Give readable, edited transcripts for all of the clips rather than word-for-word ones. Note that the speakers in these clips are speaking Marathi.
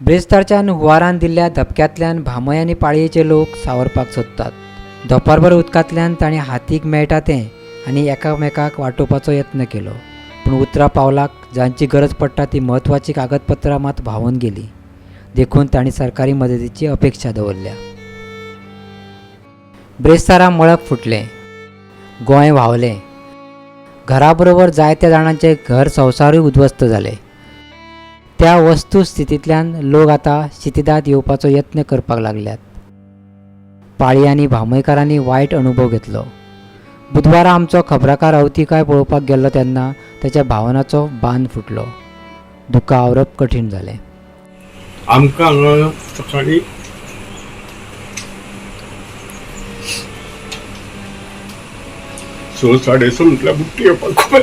ब्रेस्तारच्यान हुंवारान दिल्ल्या धपक्यांतल्यान भामय आनी पाळयेचे लोक सावरपाक सोदतात. दोपारभर उदकांतल्यान तांणी हातीक मेळटा तें आनी एकामेकाक वाटोवपाचो यत्न केलो, पूण उतरां पावलाक जांची गरज पडटा ती म्हत्वाची कागदपत्रां मात व्हांवून गेलीं. देखून तांणी सरकारी मदतीची अपेक्षा दवरल्या. ब्रेस्तारा मळब फुटलें, गोंय व्हांवलें. घराबरोबर जायत्या जाणांचे घर संवसारूय उद्ध्वस्त जाले. त्या वस्तुस्थितींतल्यान लोक आतां शितिदाद येवपाचो यत्न करपाक लागल्यात. पाळी आनी भामयकारांनी वायट अनुभव घेतलो. बुधवारा आमचो खबराकार अवतिकाय पळोवपाक गेल्लो तेन्ना ताच्या भावनाचो बांद फुटलो. दुकां आवरप कठीण जालें. आमकां हांगा सकाळीं स 6:30 म्हटल्यार बुट्टी येवपाक खूब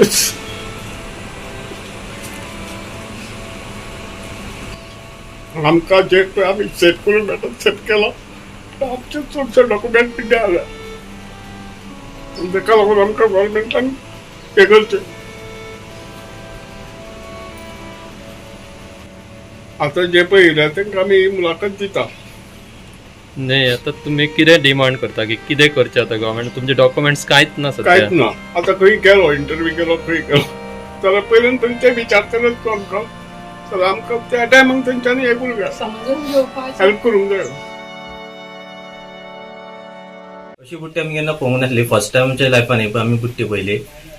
आमकां जे पळय आमी सेट करून मेळटा सेट केला. आमचे चडशे डॉक्युमेंट पिड्ड्या जाल्या, ताका लागून आमकां गव्हर्मेंटान हे करचें. आतां जे पळय येयल्या तांकां आमी मुलाखत दिता. नाही, आता तुम्ही कितें डिमांड करता की कितें करचें आतां गव्हर्मेंट? तुमचे डॉक्युमेंट्स कांयच ना सध्या. कांयच ना. आतां खंय गेलो इंटरव्यू केलो खंय गेलो जाल्यार पयलीं तेंचे विचारतलेच तूं आमकां, जाल्यार आमकां त्या टायमाक तेंच्यांनी हे करूंक जाय, हेल्प करूंक जाय. अशी बुट्टी आमी केन्ना पळोवंक नासली. फर्स्ट टायम आमच्या लायफान आमी बुट्टी पळयली.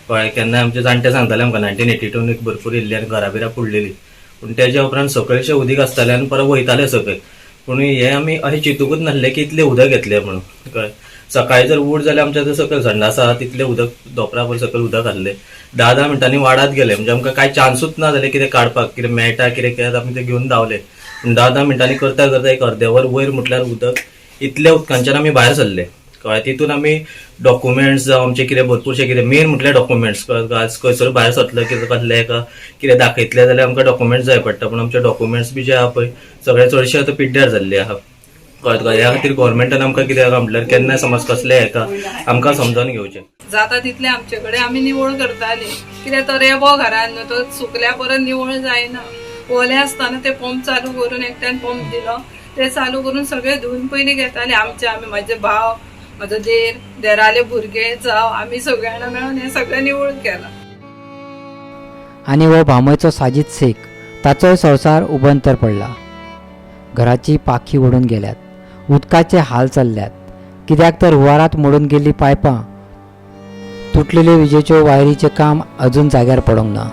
कळ्ळें? केन्ना आमचे जाणटे सांगताले आमकां 1982 एक भरपूर येयल्ली आनी घरा बिरा पुडलेली, पूण तेज्या उपरांत सकयलशें उदीक आसतालें आनी परत वयतालें सकयल. पूण हे आमी अशें चिंतूकूच नासलें की इतलें उदक येतलें म्हणून. कळ्ळें? सकाळीं जर उठ जाल्यार आमच्या थंय सकयल संडास आसा तितलें उदक दोपरापर सकयल उदक आसलें. 10 मिनटांनी वाडत गेलें, म्हणजे आमकां कांय चान्सूच ना जालें कितें काडपाक, कितें मेळटा कितें केल्यार आमी तें घेवन धांवले. पूण 10 मिनटांनी करता करता एक अर्दें वर वयर म्हटल्यार उदक, इतल्या उदकांच्यान आमी भायर सरले. कळ्ळें? तितून आमी डॉक्युमेंट्स जावं आमचे कितें भरपूरशे कितें मेन म्हटल्यार डॉक्युमेंट्स, खंयसर भायर सरतले कितें कसलें एका कितें दाखयतलें जाल्यार आमकां डॉक्युमेंट्स जाय पडटा. पूण आमचे डॉक्युमेंट्स बी जे आहा पळय सगळे चडशे आतां पिड्ड्यार जाल्ले आहा. कळ्ळें? ह्या खातीर गव्हर्मेंटान आमकां कितें म्हटल्यार केन्नाय समज कसलें हेका आमकां समजून घेवचें. जाता तितले आमचे कडेन आमी निवळ करताली. कित्याक तो रेबो घरान न्हू, तो सुकल्या परत निवळ जायना. ओले आसतना ते पंप चालू करून एकट्यान पंप दिलो, ते चालू करून सगळे धुवन पयलीं घेताले. आमी म्हाजे भाव, म्हाजो देराले भुरगे जावं आमी सगळे जाणां मेळून हे सगळें निवळ केलां. आनी हो भामयचो साजीद शेख, ताचोय संवसार उबंतर पडला. घराची पाखी ओडून गेल्यात, उदकाचे हाल चल्ल्यात. कित्याक तर हुंवारांत मोडून गेल्ली पायपां, तुटलेल्यो विजेच्यो वायरीचें काम अजून जाग्यार पडोंक ना.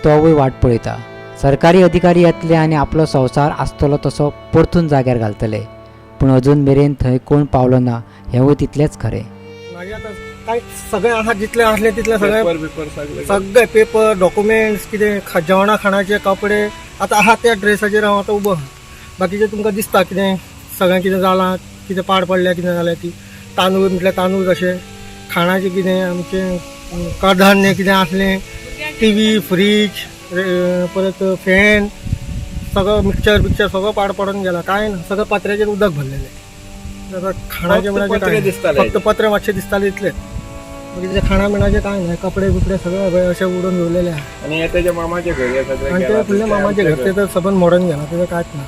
तोवूय वाट पळयता. सरकारी अधिकारी येतले आनी आपलो संवसार आसतलो तसो परतून जाग्यार घालतले, पूण अजून मेरेन थंय कोण पावलो ना हेंवूय तितलेंच खरें. मागीर आतां कांय सगळें आहा जितलें आसलें तितलें सगळे पेपर डॉक्युमेंट्स कितें जेवणा खाणाचे कपडे आतां आहा त्या ड्रेसाचेर हांव आतां उबो आहा. बाकीचें तुमकां दिसता कितें सगळें कितें जालां, कितें पाड पडलें कितें जालें ती तांदूळ म्हटल्यार तांदूळ तशें, खाणाचें कितें आमचें कडधान्य कितें आसलें, टीव्ही फ्रीज परत फॅन सगळं मिक्सर सगळं पाड पडून गेला. काय ना, सगळं पत्र्याचेर उदक भरलेलें. खाणाचें म्हणजे फक्त पत्रे मातशें दिसताले इतलें. मागीर खाणा बिणाचें कांय ना, कपडे बिपडे सगळे अशें उडून दवरलेले आहा. आनी हे तेजे मामाचे घर आनी ते फुडलें मामाचें घर तें तर सबंद मोडून गेलां, तें कांयच ना.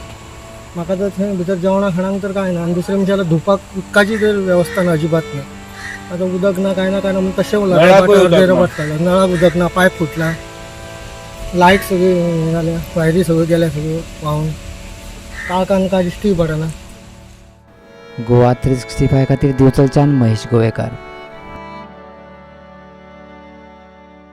म्हाका तर थंय भितर जेवणा खाणांक तर कांय ना, आनी दुसऱ्या मनशाला धुवपाक उदकाची तर वेवस्था ना, अजिबात ना. आतां उदक ना काय ना म्हणून तशें बसतालें. नळाक उदक ना, पायप फुटला, लायट सगळी हे जाल्या, वायरी सगळ्यो गेल्या सगळ्यो व्हांवून. काळखान कांय दिश्टी पडना. गोवा 365 खातीर दिवचलच्यान महेश गोवेकार.